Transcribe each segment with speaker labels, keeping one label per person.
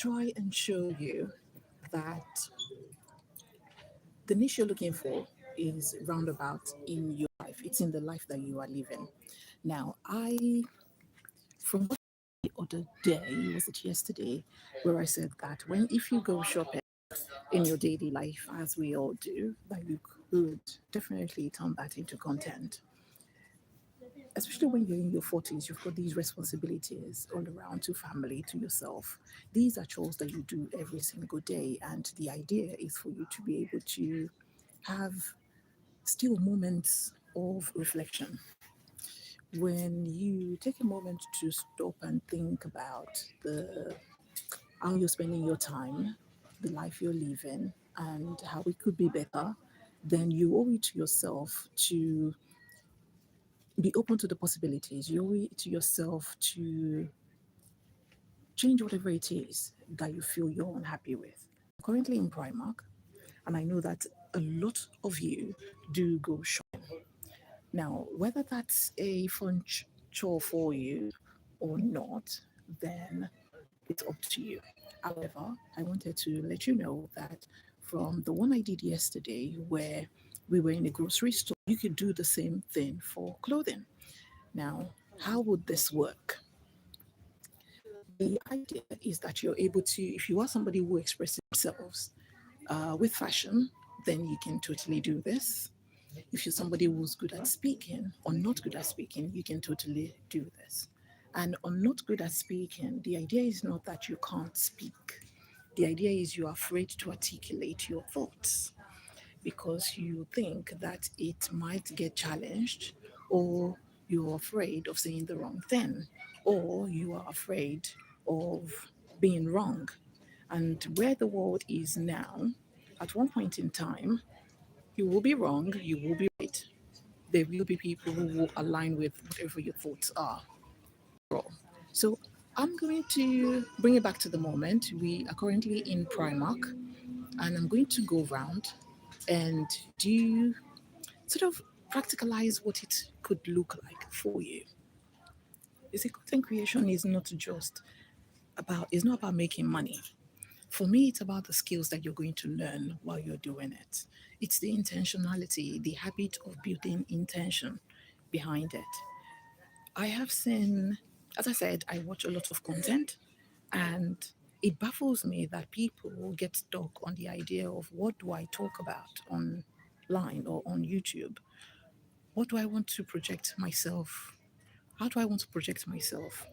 Speaker 1: try and show you that the niche you're looking for is roundabout in your life. It's in the life that you are living. Now, from what the other day, was it yesterday, where I said that when if you go shopping in your daily life, as we all do, that you could definitely turn that into content. Especially when you're in your 40s, you've got these responsibilities all around to family, to yourself. These are chores that you do every single day. And the idea is for you to be able to have still moments of reflection. When you take a moment to stop and think about the how you're spending your time, the life you're living, and how it could be better, then you owe it to yourself to be open to the possibilities. You owe it to yourself to change whatever it is that you feel you're unhappy with. Currently in Primark, and I know that a lot of you do go shopping. Now, whether that's a fun chore for you or not, then it's up to you. However, I wanted to let you know that from the one I did yesterday, where we were in a grocery store, you could do the same thing for clothing. Now, how would this work? The idea is that you're able to, if you are somebody who expresses themselves with fashion, then you can totally do this. If you're somebody who's good at speaking or not good at speaking, you can totally do this. And on not good at speaking, the idea is not that you can't speak. The idea is you're afraid to articulate your thoughts because you think that it might get challenged, or you're afraid of saying the wrong thing, or you are afraid of being wrong. And where the world is now, at one point in time, you will be wrong, you will be right. There will be people who will align with whatever your thoughts are. So I'm going to bring it back to the moment. We are currently in Primark, and I'm going to go round and do sort of practicalize what it could look like for you. You see, content creation is not just about, it's not about making money. For me, it's about the skills that you're going to learn while you're doing it. It's the intentionality, the habit of building intention behind it. I have seen, as I said, I watch a lot of content, and it baffles me that people get stuck on the idea of what do I talk about online or on YouTube? What do I want to project myself? How do I want to project myself?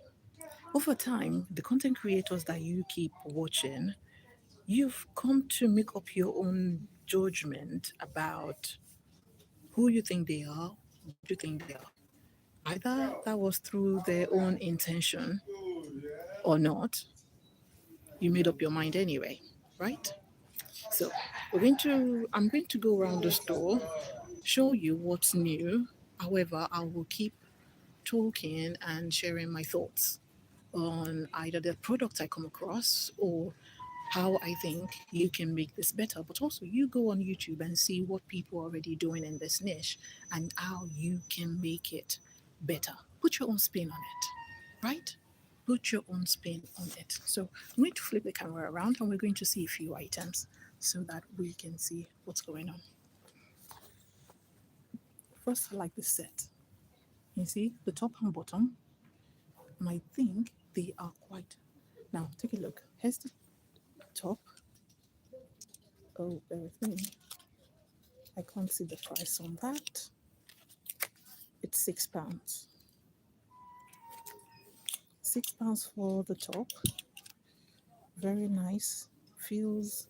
Speaker 1: Over time, the content creators that you keep watching, you've come to make up your own judgment about who you think they are, what you think they are. Either that was through their own intention or not, you made up your mind anyway, right? So I'm going to go around the store, show you what's new. However, I will keep talking and sharing my thoughts on either the product I come across or how I think you can make this better. But also, you go on YouTube and see what people are already doing in this niche and how you can make it better. Put your own spin on it, right? Put your own spin on it. So I'm going to flip the camera around and we're going to see a few items so that we can see what's going on. First, I like the set. You see the top and bottom, and I think they are quite. Now, take a look. Here's the top. Oh, bear with me. I can't see the price on that. It's £6. £6 for the top. Very nice. Feels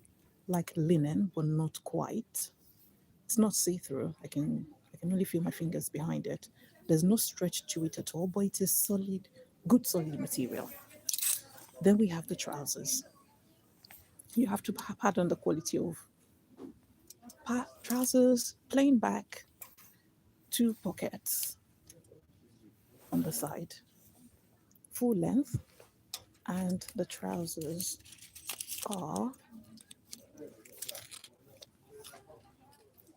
Speaker 1: like linen, but not quite. It's not see-through. I can only feel my fingers behind it. There's no stretch to it at all, but it is solid, good solid material. Then we have the trousers. You have to pardon the quality of trousers, plain back, two pockets on the side, full length, and the trousers are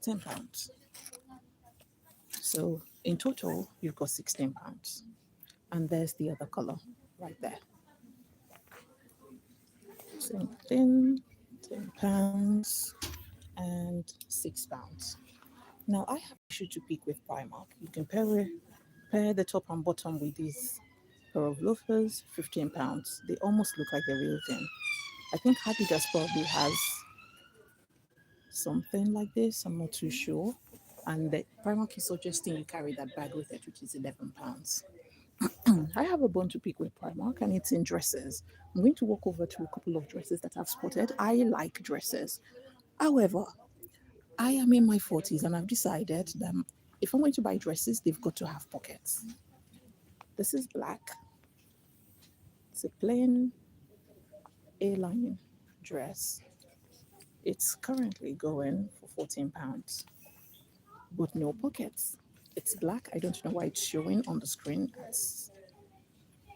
Speaker 1: £10. So in total, you've got £16. And there's the other color right there. Same thing, £10 and £6. Now I have issue to pick with Primark. You can pair the top and bottom with this pair of loafers, £15. They almost look like the real thing. I think Adidas probably has something like this. I'm not too sure. And the Primark is suggesting you carry that bag with it, which is £11. I have a bone to pick with Primark, and it's in dresses. I'm going to walk over to a couple of dresses that I've spotted. I like dresses. However, I am in my 40s and I've decided that if I'm going to buy dresses, they've got to have pockets. This is black. It's a plain A-line dress. It's currently going for £14, but no pockets. It's black. I don't know why it's showing on the screen as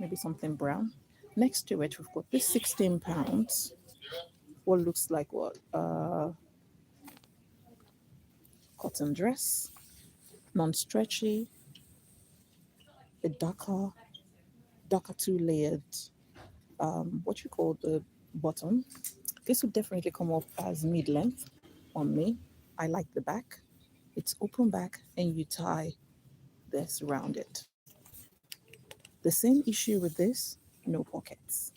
Speaker 1: maybe something brown. Next to it, we've got this £16. What looks like what? Cotton dress, non-stretchy, a darker two-layered. What you call the bottom. This would definitely come up as mid-length on me. I like the back. It's open back, and you tie this around it. The same issue with this, no pockets.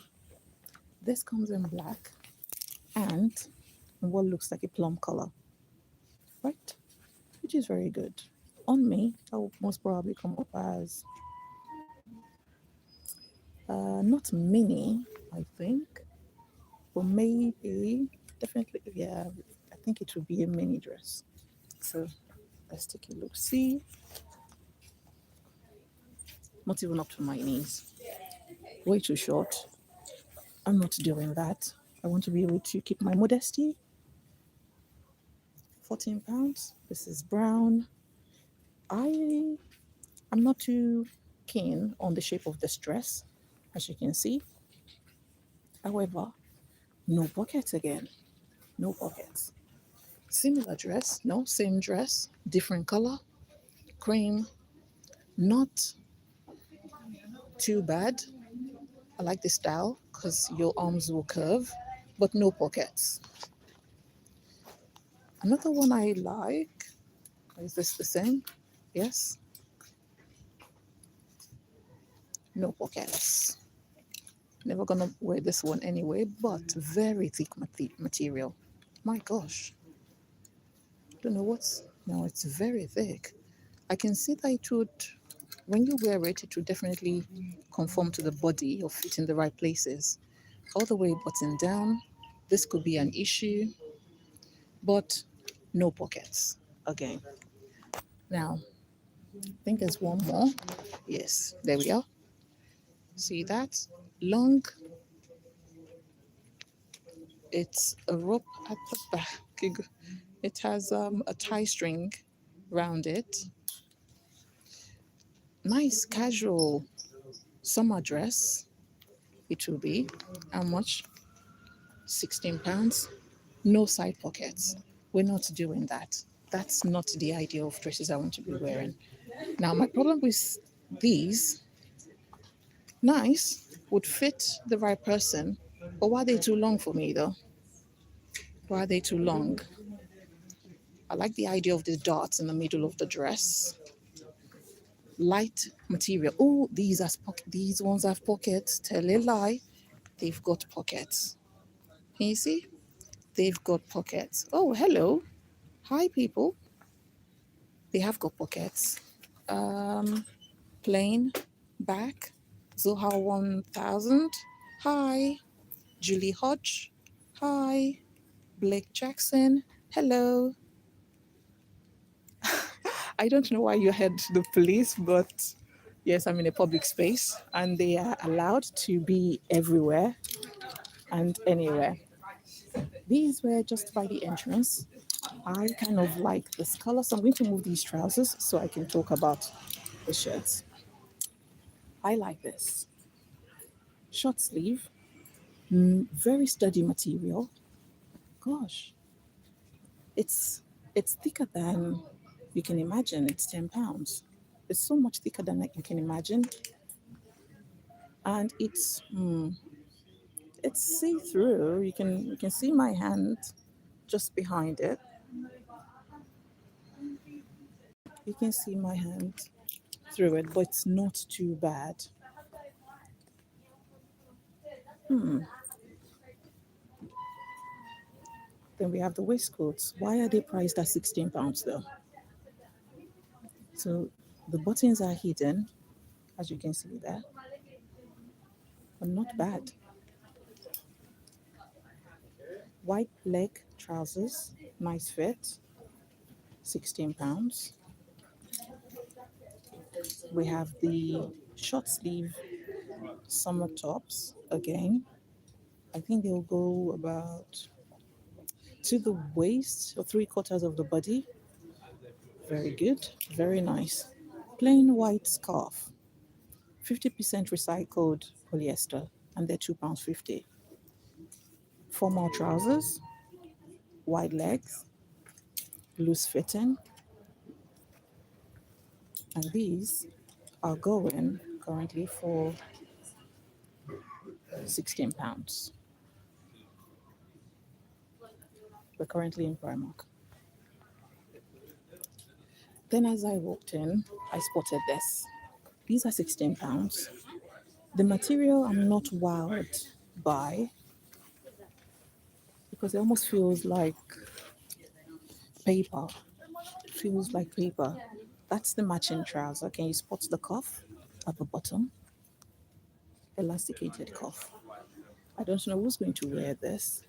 Speaker 1: This comes in black and what looks like a plum color, right? Which is very good. On me, that will most probably come up as not mini, I think, but maybe, definitely, yeah, I think it would be a mini dress. So let's take a look. See, not even up to my knees. Way too short. I'm not doing that. I want to be able to keep my modesty. £14. This is brown. I am not too keen on the shape of this dress, as you can see. However, no pockets again. No pockets. Similar dress, no, same dress, different color, cream. Not too bad. I like the style because your arms will curve, but no pockets. Another one I like, is this the same? Yes, no pockets. Never gonna wear this one anyway, but very thick material. My gosh, don't know what's, no, it's very thick. I can see that it would, when you wear it, it would definitely conform to the body or fit in the right places. All the way buttoned down, this could be an issue, but no pockets again. Now, I think there's one more. Yes, there we are. See that? Long. It's a rope at the back. It has a tie string round it. Nice casual summer dress. It will be. How much? £16. No side pockets. We're not doing that. That's not the idea of dresses I want to be wearing. Now, my problem with these, nice, would fit the right person, but why are they too long for me though? Why are they too long? I like the idea of the dots in the middle of the dress. Light material. Oh, these ones have pockets. Tell a lie. They've got pockets. Can you see? They've got pockets. Oh, hello. Hi, people. They have got pockets. Plain back. Zoha 1000. Hi. Julie Hodge. Hi. Blake Jackson. Hello. I don't know why you had the police, but yes, I'm in a public space and they are allowed to be everywhere and anywhere. These were just by the entrance. I kind of like this color, so I'm going to move these trousers so I can talk about the shirts. I like this. Short sleeve, very sturdy material. Gosh, it's it's thicker than you can imagine. It's £10. It's so much thicker than you can imagine, and it's It's see-through. You can see my hand just behind it. You can see my hand through it, but it's not too bad. Then we have the waistcoats. Why are they priced at £16 though? So the buttons are hidden, as you can see there, but not bad. White leg trousers, nice fit, £16. We have the short sleeve summer tops again. I think they'll go about to the waist or three-quarters of the body. Very good, very nice. Plain white scarf, 50% recycled polyester, and they're £2.50. Formal trousers, wide legs, loose fitting, and these are going currently for £16. We're currently in Primark. Then as I walked in, I spotted this. These are £16. The material I'm not wowed by because it almost feels like paper. Feels like paper. That's the matching trouser. Can you spot the cuff at the bottom? Elasticated cuff. I don't know who's going to wear this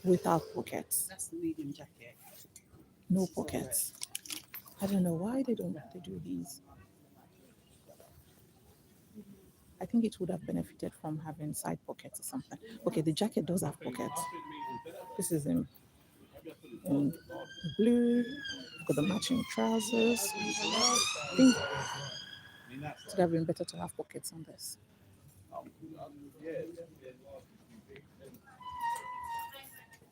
Speaker 1: without pockets.
Speaker 2: That's the medium jacket.
Speaker 1: No pockets. I don't know why they do these. I think it would have benefited from having side pockets or something. Okay, the jacket does have pockets. This is in blue. Got the matching trousers. I think it would have been better to have pockets on this.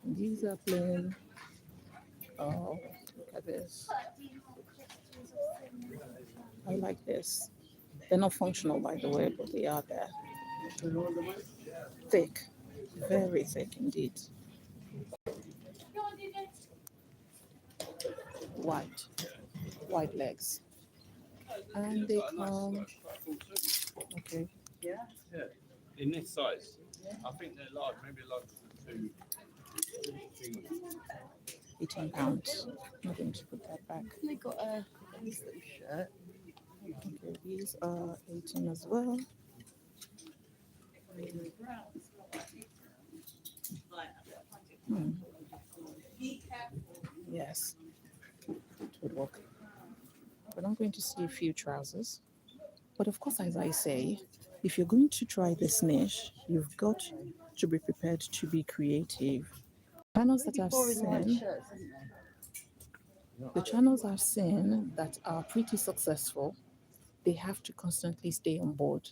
Speaker 1: These are plain. Oh, look at this. I like this. They're not functional, by the way, but they are there. Thick, very thick indeed. White, white legs. And they come, okay,
Speaker 2: Yeah.
Speaker 3: Yeah, in this size. I think they're large, maybe large for two.
Speaker 1: £18. I'm going to put that back.
Speaker 2: They got a this little shirt.
Speaker 1: Okay, these are 18 as well. Yes, it would work. But I'm going to see a few trousers. But of course, as I say, if you're going to try this niche, you've got to be prepared to be creative. Channels that I've
Speaker 2: Boring white
Speaker 1: seen,
Speaker 2: shirts, isn't there?
Speaker 1: the channels I've seen that are pretty successful, they have to constantly stay on board.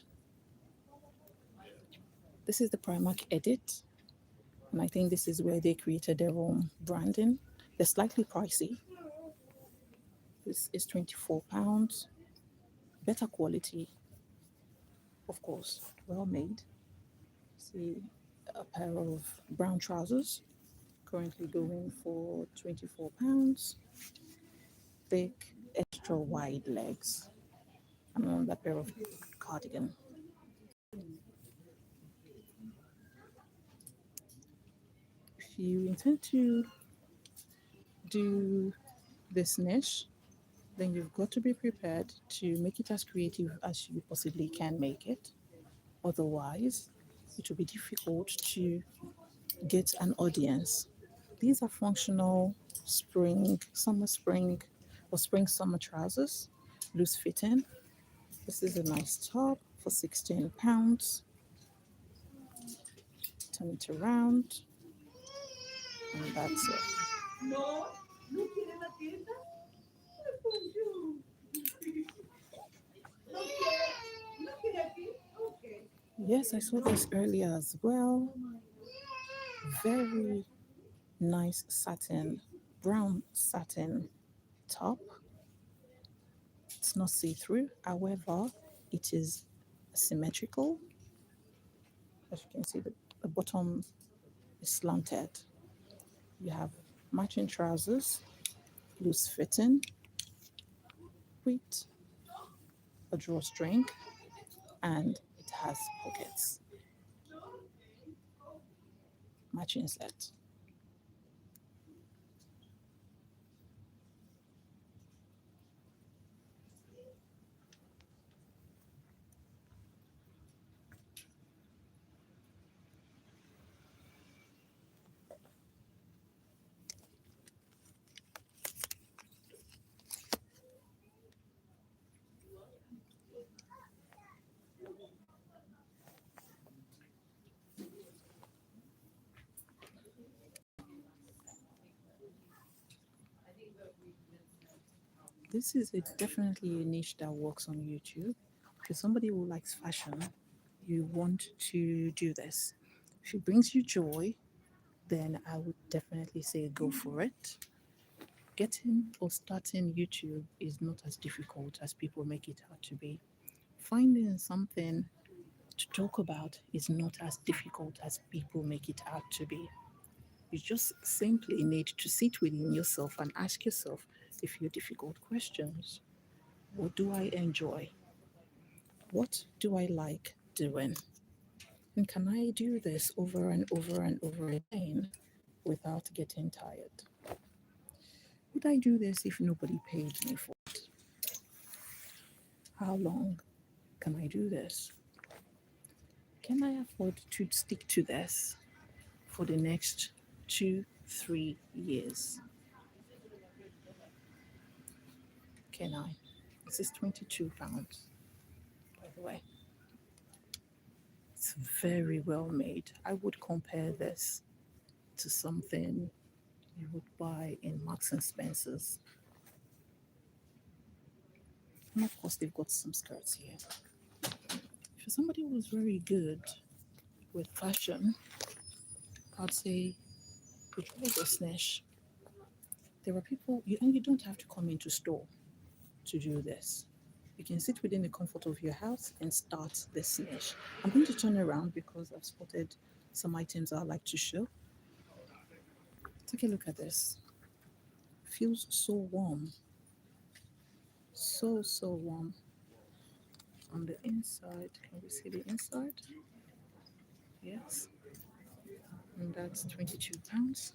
Speaker 1: This is the Primark edit, and I think this is where they created their own branding. They're slightly pricey. This is £24. Better quality, of course, well made. See a pair of brown trousers currently going for £24. Thick, extra wide legs. And another pair of cardigan. If you intend to do this niche, then you've got to be prepared to make it as creative as you possibly can make it. Otherwise, it will be difficult to get an audience. These are functional spring, or spring summer trousers, loose fitting. This is a nice top for £16. Turn it around, and that's it. Yes, I saw this earlier as well. Very nice satin, brown satin top. It's not see-through, however, it is symmetrical. As you can see, the the bottom is slanted. You have matching trousers, loose fitting, with a drawstring, and it has pockets. Matching set. This is definitely a niche that works on YouTube. If you're somebody who likes fashion, you want to do this. If it brings you joy, then I would definitely say go for it. Getting or starting YouTube is not as difficult as people make it out to be. Finding something to talk about is not as difficult as people make it out to be. You just simply need to sit within yourself and ask yourself a few difficult questions. What do I enjoy? What do I like doing? And can I do this over and over and over again without getting tired? Would I do this if nobody paid me for it? How long can I do this? Can I afford to stick to this for the next 2, 3 years? Can I? This is £22, by the way. It's very well made. I would compare this to something you would buy in Marks and Spencer's. And of course, they've got some skirts here. If you're somebody who's very good with fashion, I'd say you try this niche. There are people, and you don't have to come into store to do this. You can sit within the comfort of your house and start this niche. I'm going to turn around because I've spotted some items I'd like to show. Take a look at this. Feels so warm. So, so warm. On the inside, can we see the inside? Yes. And that's £22.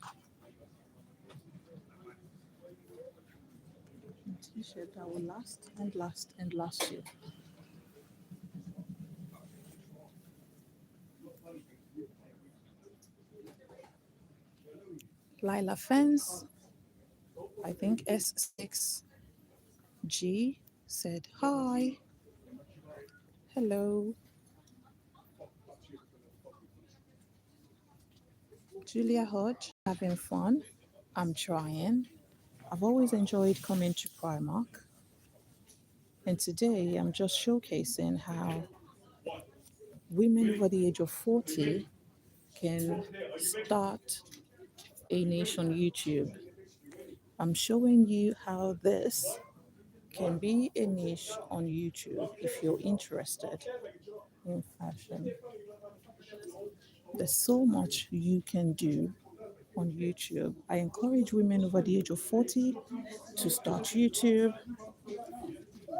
Speaker 1: A t-shirt that will last and last and last you. Lila Fence, I think S6G said hi. Hello. Julia Hodge, having fun. I'm trying. I've always enjoyed coming to Primark. And today I'm just showcasing how women over the age of 40 can start a niche on YouTube. I'm showing you how this can be a niche on YouTube if you're interested in fashion. There's so much you can do on YouTube. I encourage women over the age of 40 to start YouTube,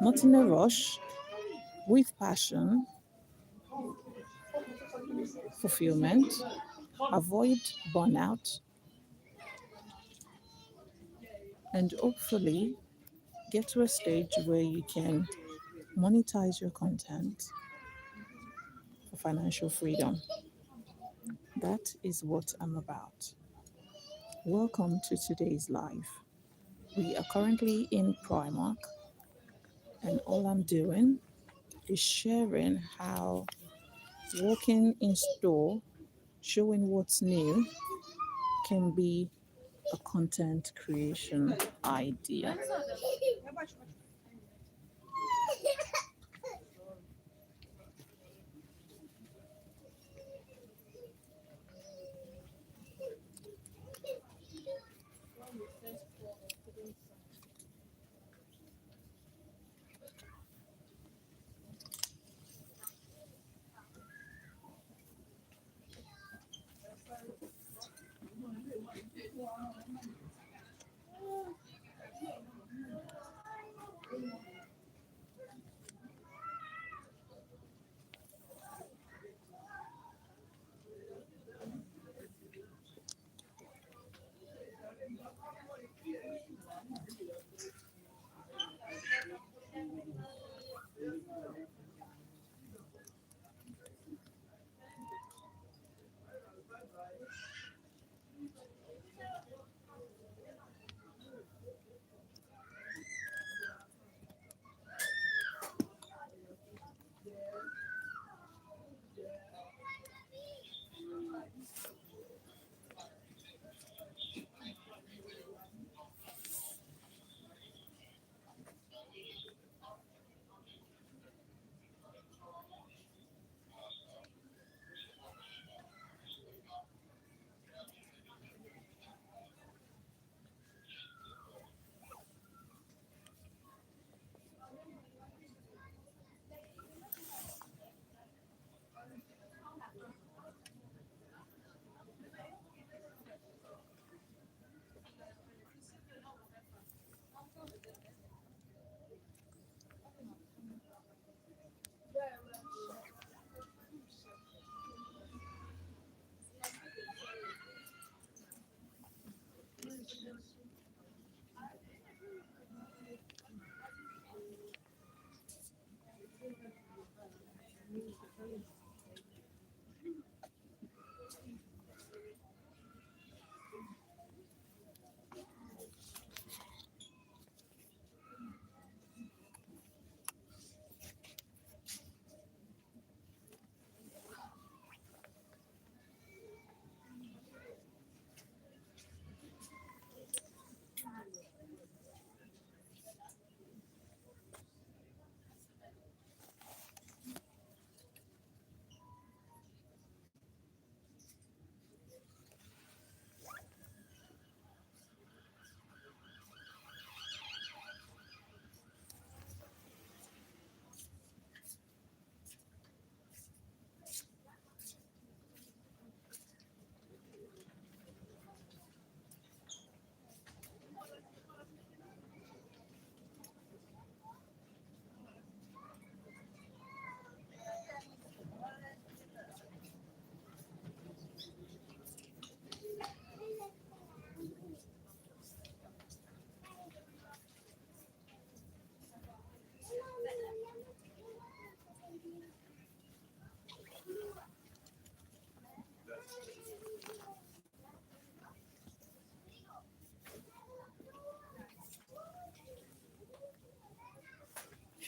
Speaker 1: not in a rush, with passion, fulfillment, avoid burnout, and hopefully get to a stage where you can monetize your content for financial freedom. That is what I'm about. Welcome to today's live. We are currently in Primark, and all I'm doing is sharing how walking in store, showing what's new, can be a content creation idea.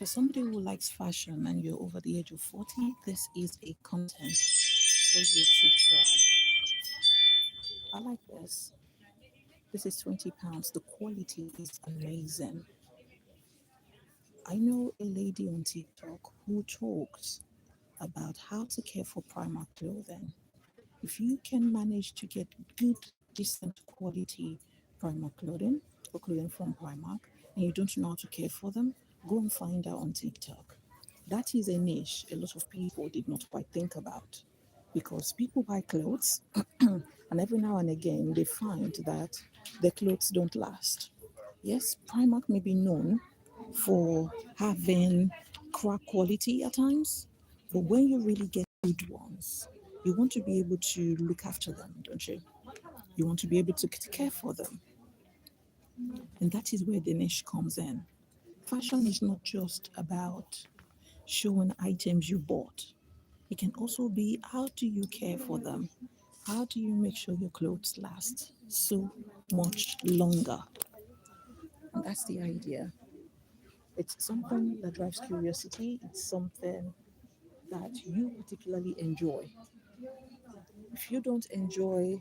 Speaker 1: If you're somebody who likes fashion and you're over the age of 40, this is a content for you to try. I like this. This is £20. The quality is amazing. I know a lady on TikTok who talks about how to care for Primark clothing. If you can manage to get good, decent quality Primark clothing or clothing from Primark and you don't know how to care for them, go and find out on TikTok. That is a niche a lot of people did not quite think about because people buy clothes and every now and again they find that their clothes don't last. Yes, Primark may be known for having crap quality at times, but when you really get good ones, you want to be able to look after them, don't you? You want to be able to care for them. And that is where the niche comes in. Fashion is not just about showing items you bought. It can also be how do you care for them? How do you make sure your clothes last so much longer? And that's the idea. It's something that drives curiosity. It's something that you particularly enjoy. If you don't enjoy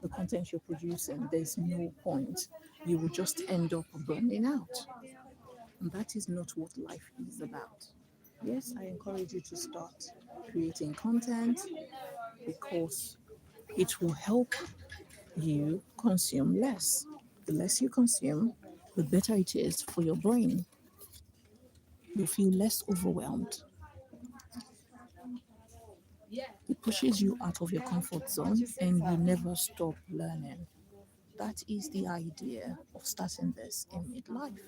Speaker 1: the content you're producing, there's no point. You will just end up burning out. And that is not what life is about. Yes, I encourage you to start creating content because it will help you consume less. The less you consume, the better it is for your brain. You feel less overwhelmed. It pushes you out of your comfort zone and you never stop learning. That is the idea of starting this in midlife.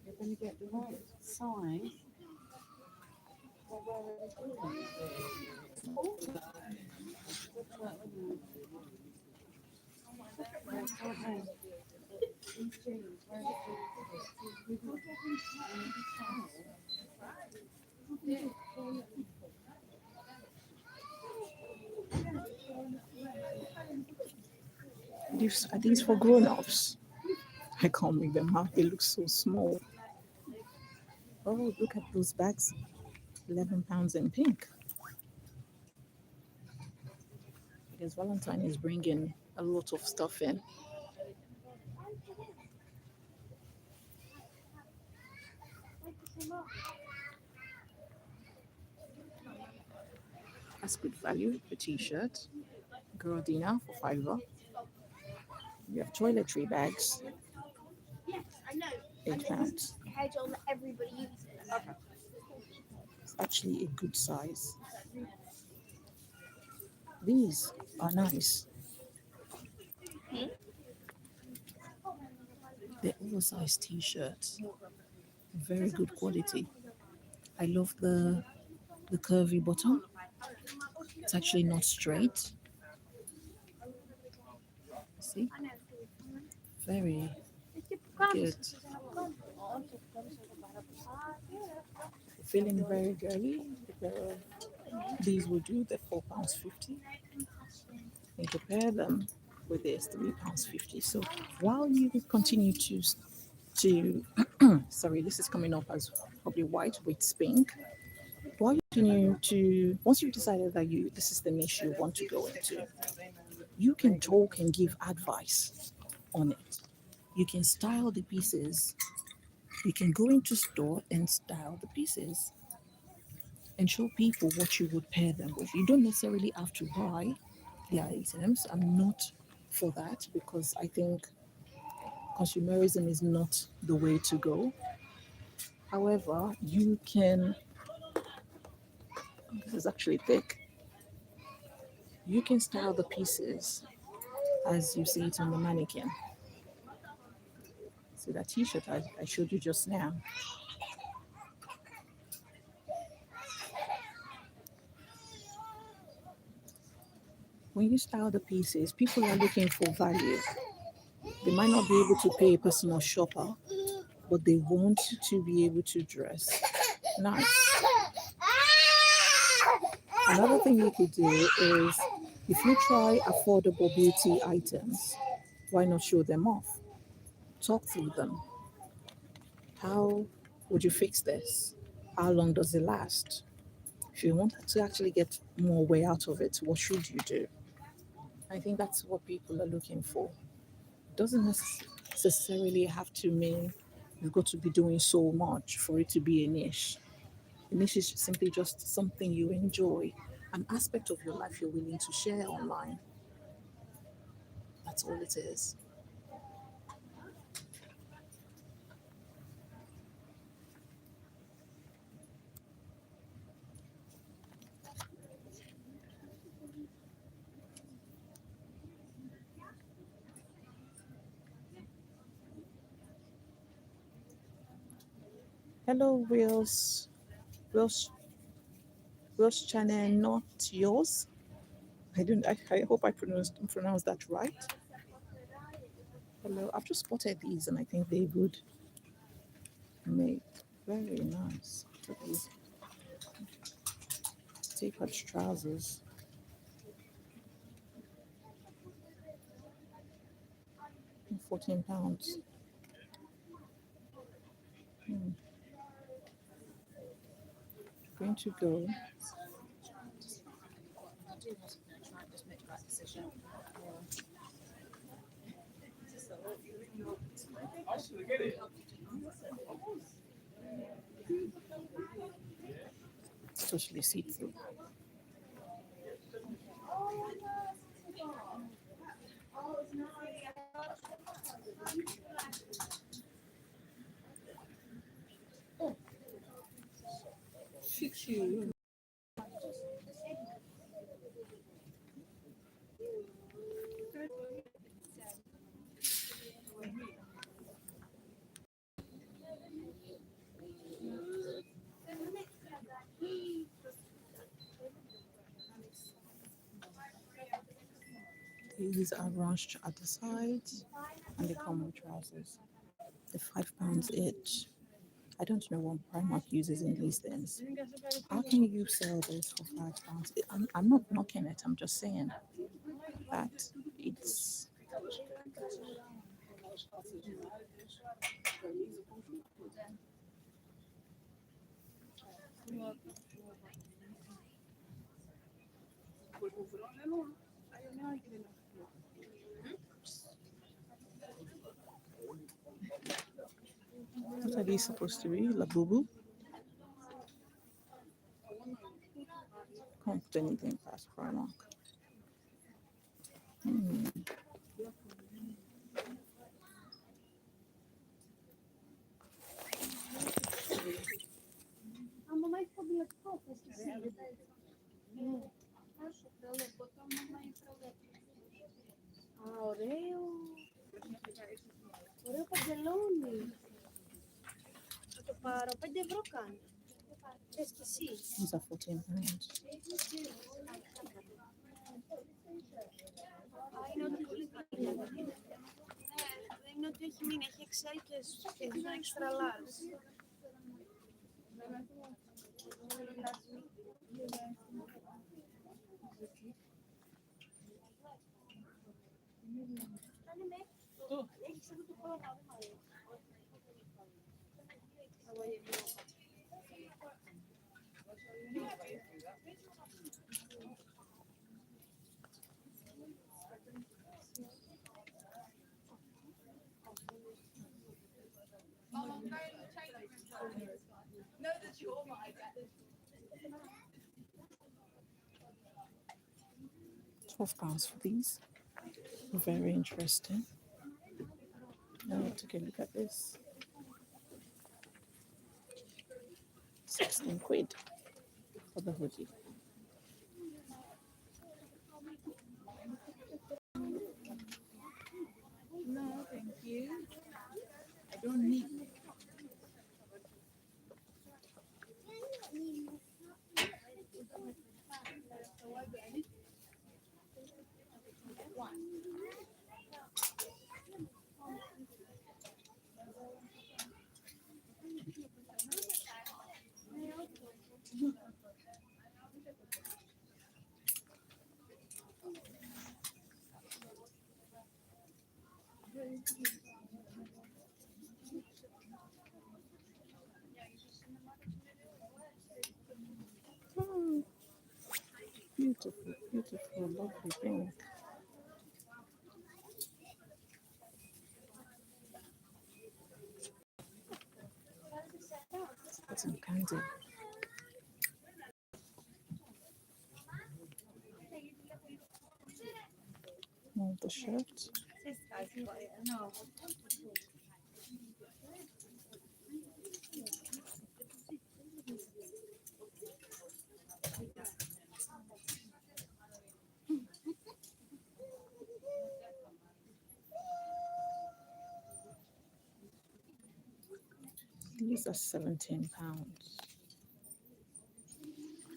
Speaker 2: You're going to get the right size.
Speaker 1: Are these for grown-ups? I can't make them out. They look so small. Oh, look at those bags. £11 in pink. Because Valentine is bringing a lot of stuff in. That's good value. A t-shirt. Girl dinner for £5. You have toiletry bags. £8.
Speaker 4: Everybody uses it. Okay.
Speaker 1: It's actually a good size. These are nice. They're oversized t-shirts. Very good quality. I love the curvy bottom. It's actually not straight. See? Very good. Feeling very girly. These will do the £4.50. And compare them with this £3.50. So while you continue to sorry, this is coming up as probably white with pink. While you continue to once you've decided that this is the niche you want to go into, you can talk and give advice on it. You can style the pieces. You can go into store and style the pieces and show people what you would pair them with. You don't necessarily have to buy the items. I'm not for that because I think consumerism is not the way to go. However, you can, this is actually thick, you can style the pieces as you see it on the mannequin. See that t-shirt I showed you just now? When you style the pieces, people are looking for value. They might not be able to pay a personal shopper, but they want to be able to dress nice. Another thing you could do is if you try affordable beauty items, Why not show them off? Talk through them. How would you fix this? How long does it last? If you want to actually get more way out of it, what should you do? I think that's what people are looking for. Doesn't necessarily have to mean you've got to be doing so much for it to be a niche. A niche is simply just something you enjoy, an aspect of your life you're willing to share online. That's all it is. Hello, Will's. Will's, Will's channel, not yours. I hope I pronounced that right. Hello, I've just spotted these and I think they would make very nice. Look at these tapered trousers. £14. Going to go. It's totally see through. Fix you. These are runched at the sides and they come with trousers. They're £5 each. I don't know what Primark uses in these things. How can you sell this for £5? I'm not knocking it, I'm just saying that it's what are these supposed to be? La Bubu? Can't put anything past Primark.
Speaker 4: A mamãe ficou bem pouco, esqueci. Ωραίο. Ωραίο παντελόνι. Θα το πάρω, 5 € κάνει. Esqueci.
Speaker 1: These are £14.
Speaker 4: Είναι ότι πολύ καλή. Δεν είναι ότι έχει μείνει, έχει Excel και είναι extra large. Έχεις αυτό το πρόγραμμα, δεν μ' αρέσει.
Speaker 1: £12 for these. Very interesting. Now take a look at this. 16 quid for the hoodie. No, thank you. I don't need. Beautiful, beautiful, lovely thing. Cotton candy. More of the shirt.
Speaker 4: No.
Speaker 1: These are £17.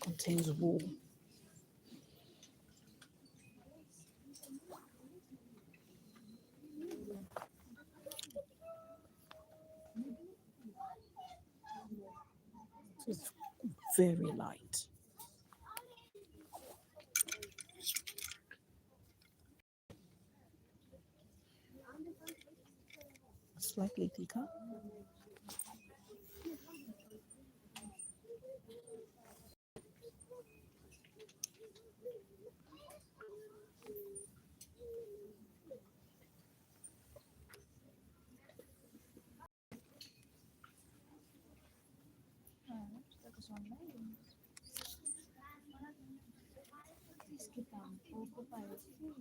Speaker 1: Contains wool. It's very light. Slightly thicker.
Speaker 4: Diz que tá um pouco parecido.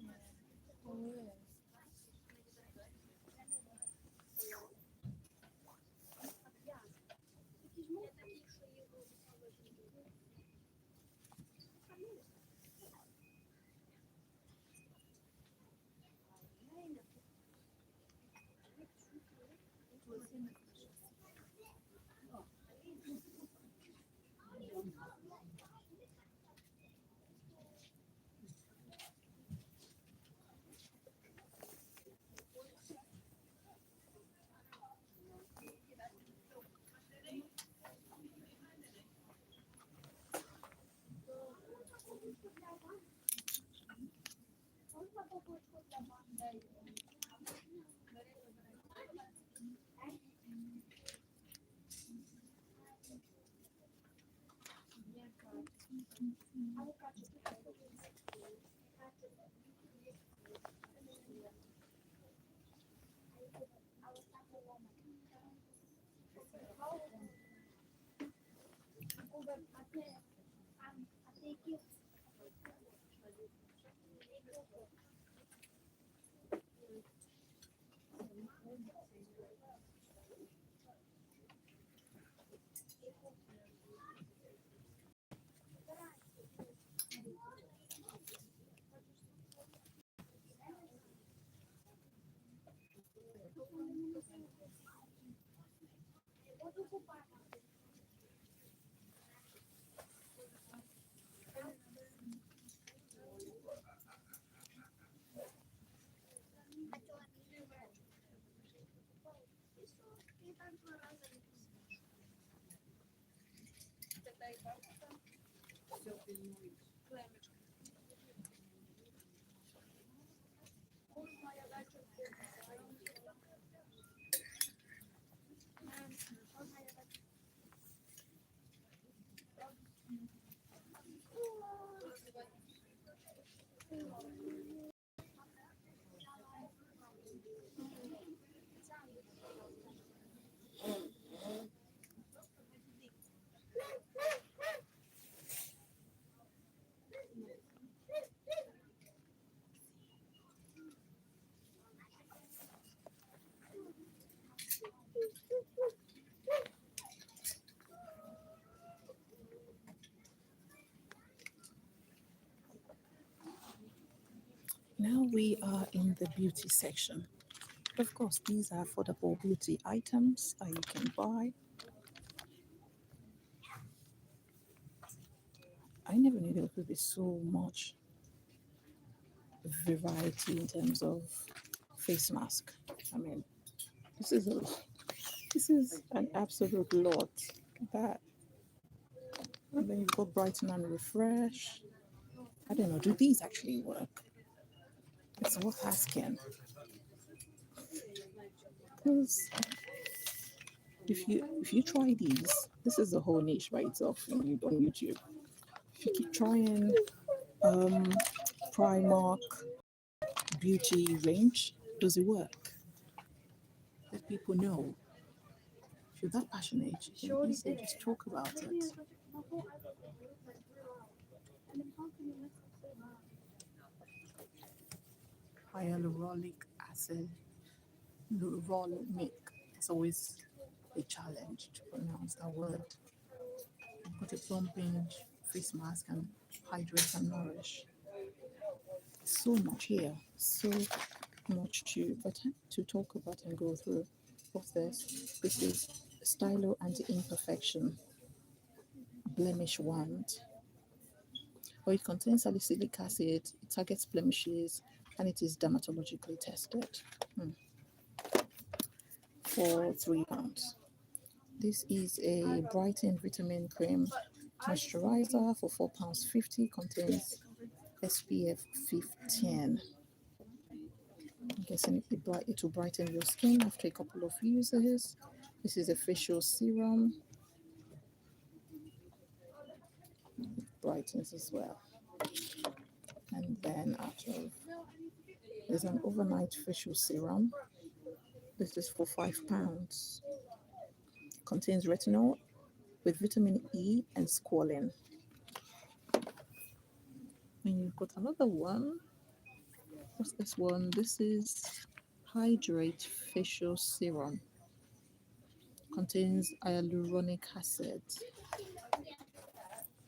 Speaker 1: Now we are in the beauty section. Of course, these are affordable beauty items that you can buy. I never knew there could be so much variety in terms of face mask. I mean, this is a lot. This is an absolute lot. That, and then you've got brighten and refresh. I don't know. Do these actually work? It's worth asking. Because if you try these, this is a whole niche by itself on YouTube. If you keep trying um, Primark beauty range. Does it work? Let people know. If you're that passionate, you can easily just talk about it. Hyaluronic acid, hyaluronic. It's always a challenge to pronounce that word. Put a plumping face mask and hydrate and nourish. So much here, so much to talk about and go through. What's this? This is Stylo Anti-Imperfection Blemish Wand. Well, it contains salicylic acid, it targets blemishes, and it is dermatologically tested. For £3. This is a Brighten Vitamin Cream Moisturizer for £4.50. Contains SPF 15. I'm guessing it will brighten your skin after a couple of uses. This is a facial serum. Brightens as well. And then there's an overnight facial serum. This is for £5. Contains retinol with vitamin E and squalene. And you've got another one. What's this one? This is Hydrate Facial Serum. Contains hyaluronic acid.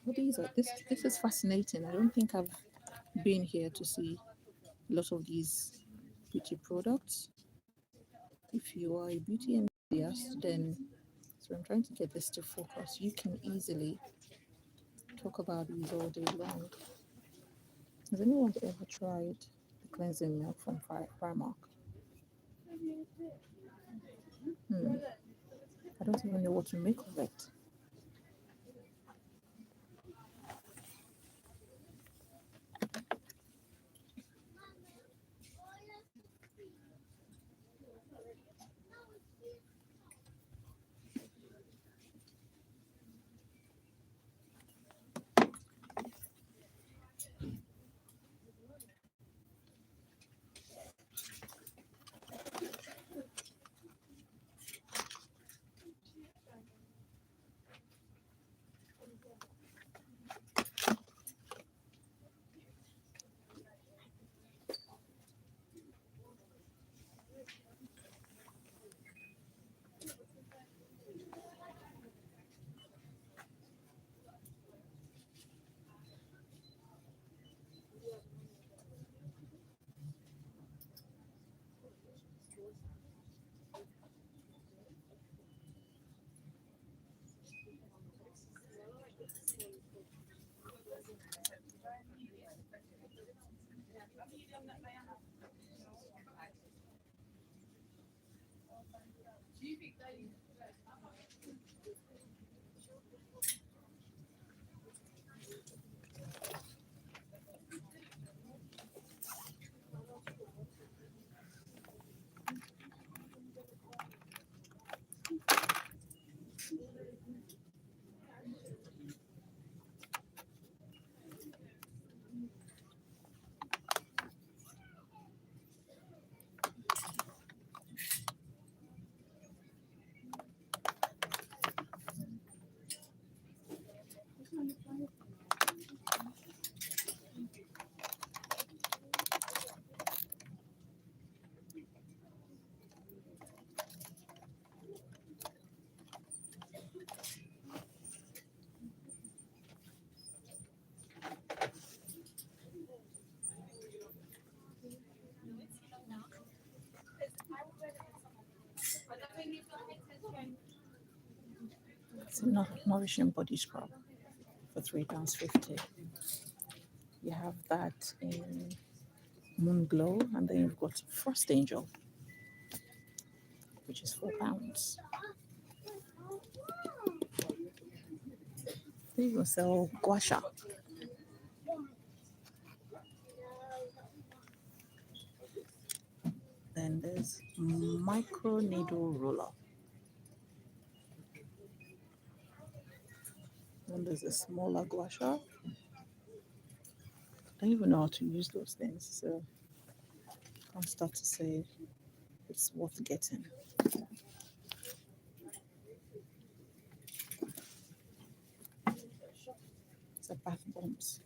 Speaker 1: What these are? This is fascinating. I don't think I've been here to see a lot of these beauty products. If you are a beauty enthusiast, then so I'm trying to get this to focus. You can easily talk about these all day long. Has anyone ever tried the cleansing milk from Primark? I don't even know what to make of it. It's a nourishing body scrub for £3.50. You have that in Moon Glow, and then you've got Frost Angel, which is £4. They even sell gua sha. Then there's micro needle roller. Then there's a smaller gua sha. don't even know how to use those things, so I can't start to say it's worth getting. It's a bath bombs.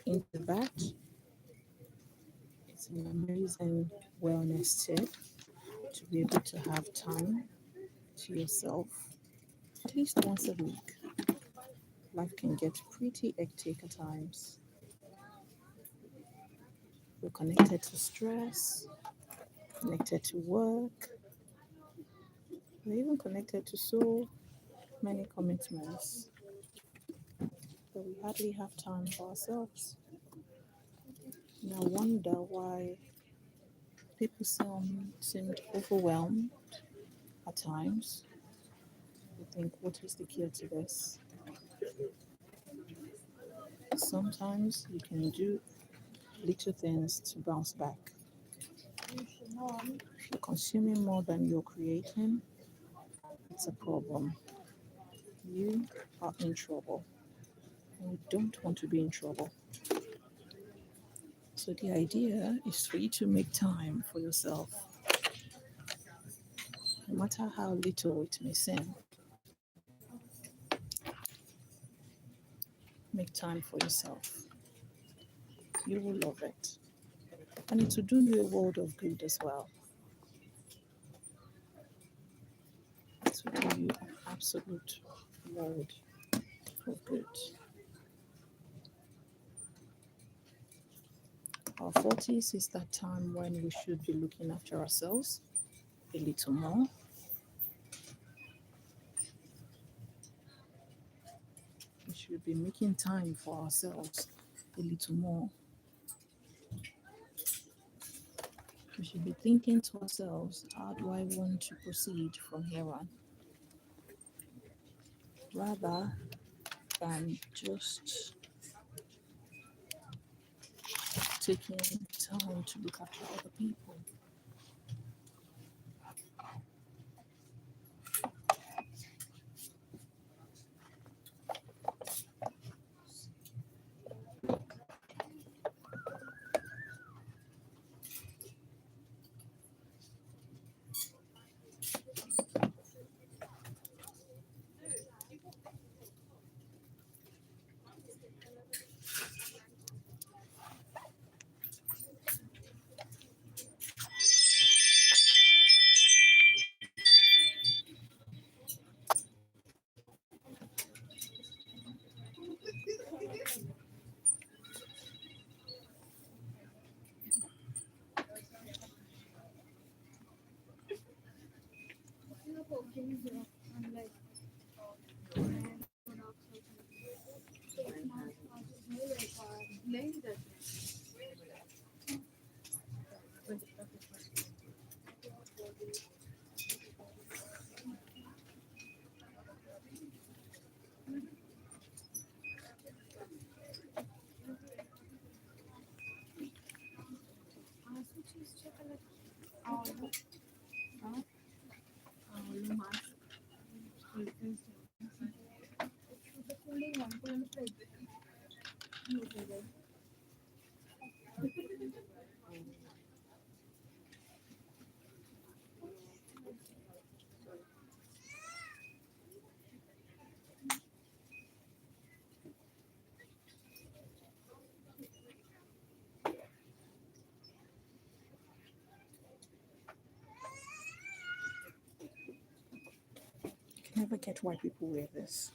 Speaker 1: Into that, it's an amazing wellness tip to be able to have time to yourself at least once a week. Life can get pretty hectic at times. We're connected to stress, connected to work, we're even connected to so many commitments that we hardly have time for ourselves. And I wonder why people seemed overwhelmed at times. I think, what is the cure to this? Sometimes you can do little things to bounce back. If you're consuming more than you're creating, it's a problem. You are in trouble. And we don't want to be in trouble. So the idea is for you to make time for yourself, no matter how little it may seem. Make time for yourself. You will love it. And it will do you a world of good as well. It will do you an absolute world of good. Our 40s is that time when we should be looking after ourselves a little more. We should be making time for ourselves a little more. We should be thinking to ourselves, how do I want to proceed from here on? Rather than just taking time to look after other people. I never get why people wear this.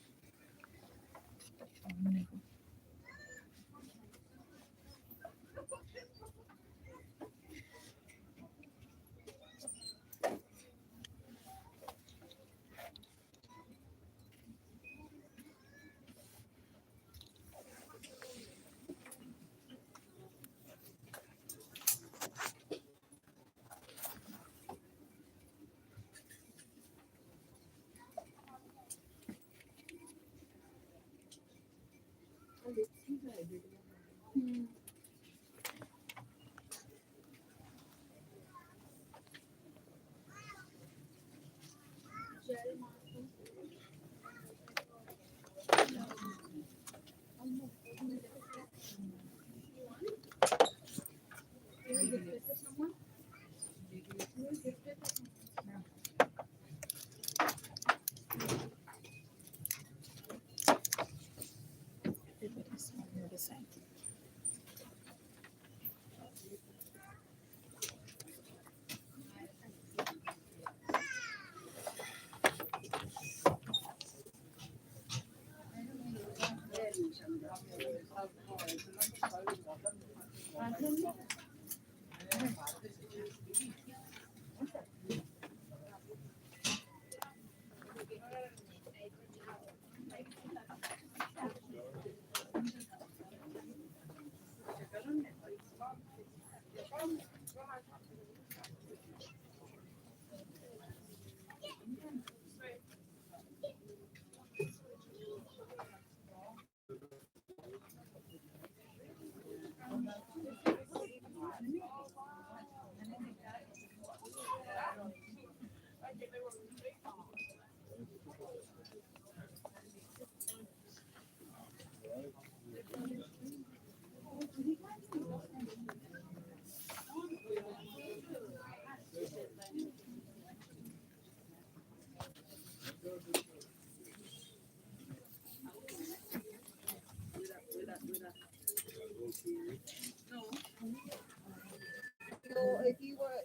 Speaker 1: Never.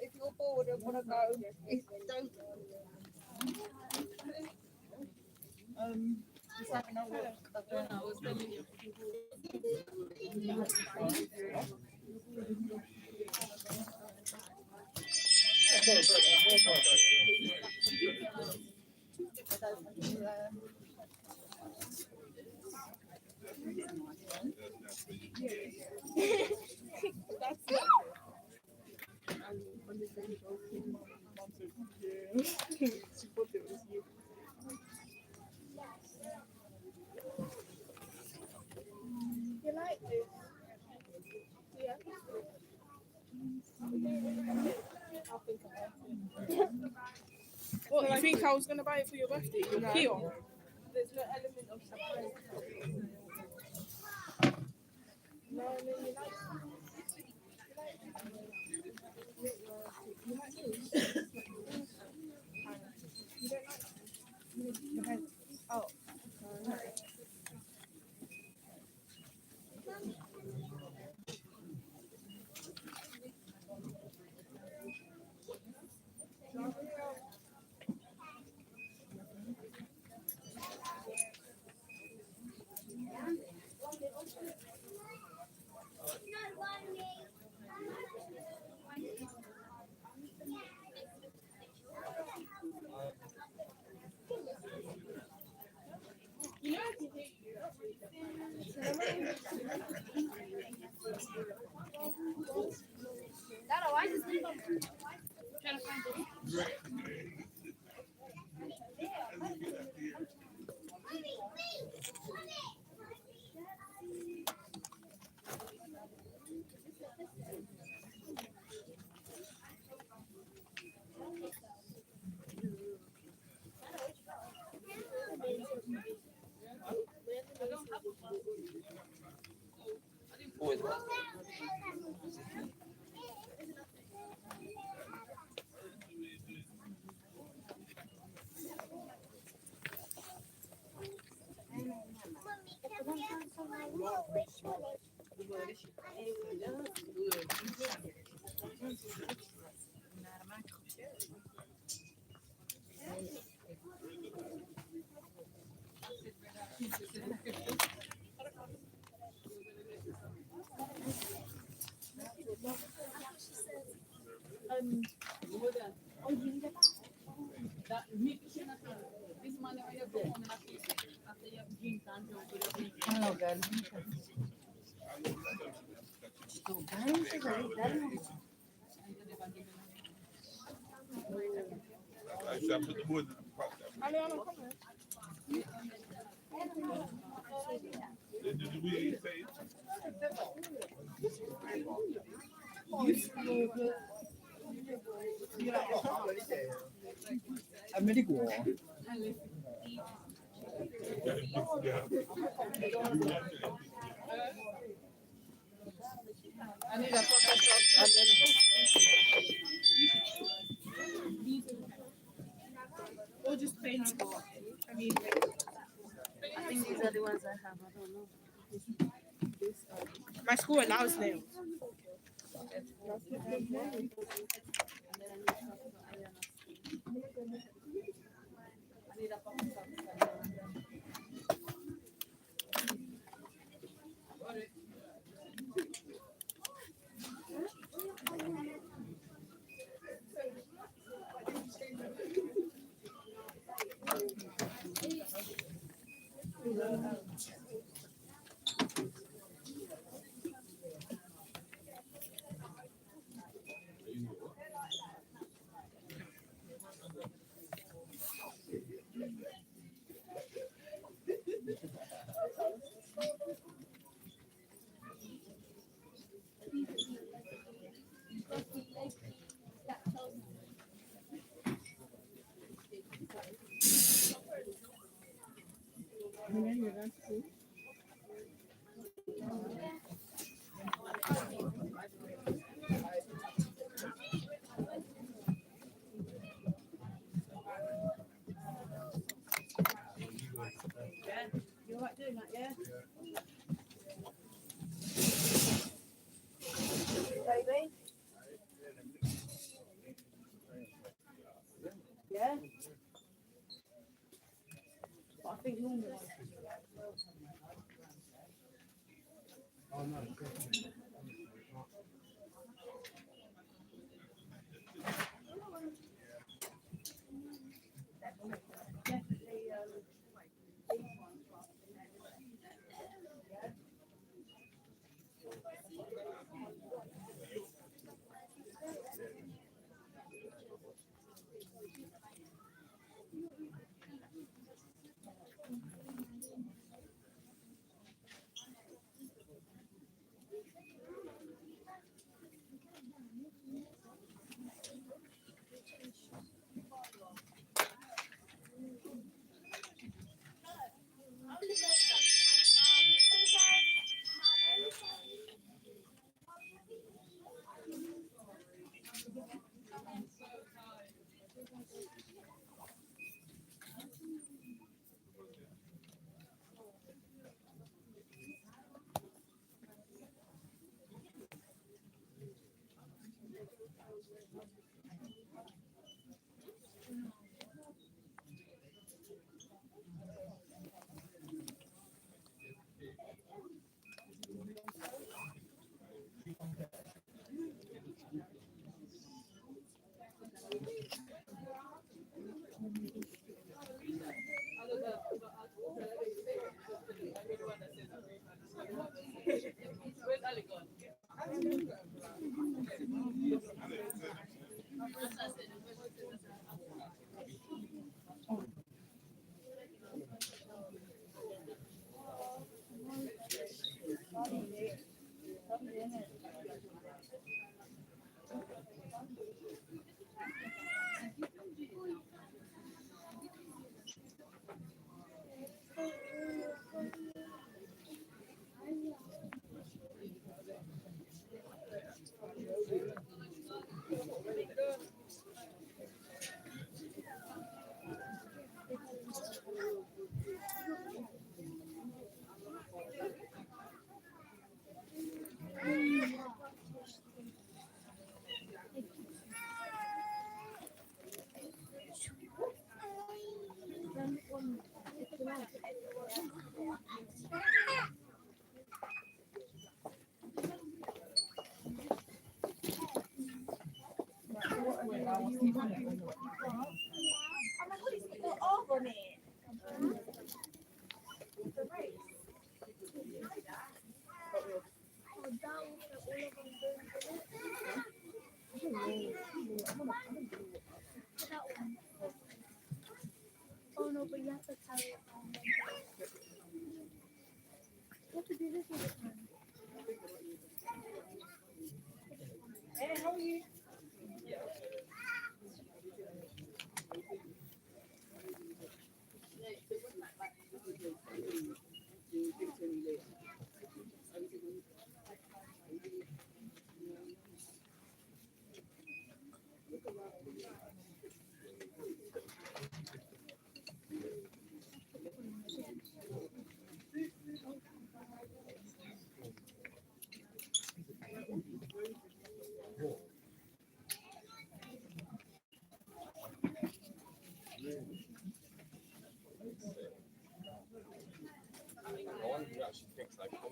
Speaker 2: If you're bored and want to go, don't. Just having a look.
Speaker 4: You like this? Yeah.
Speaker 5: What, you think I was going to buy it for your birthday? Your Kia?
Speaker 4: There's no element of surprise. No, you like Oh.
Speaker 2: Hello, girl.
Speaker 3: Actually, I put the wood in the pot. Did we say?
Speaker 6: Amerigo.
Speaker 2: I need a pocket shop and
Speaker 5: Or just plain sport? I mean,
Speaker 2: I think these are the ones I have. I don't know.
Speaker 5: my school allows nails.
Speaker 2: You alright doing that, yeah? Baby? Yeah? But I think normal.
Speaker 4: Oh no, but you have to tell it. You have to do this all the time.
Speaker 5: Hey, how are you?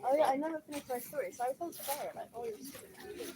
Speaker 2: Oh yeah, I never finished my story, so I told Sarah like, oh, you're stupid.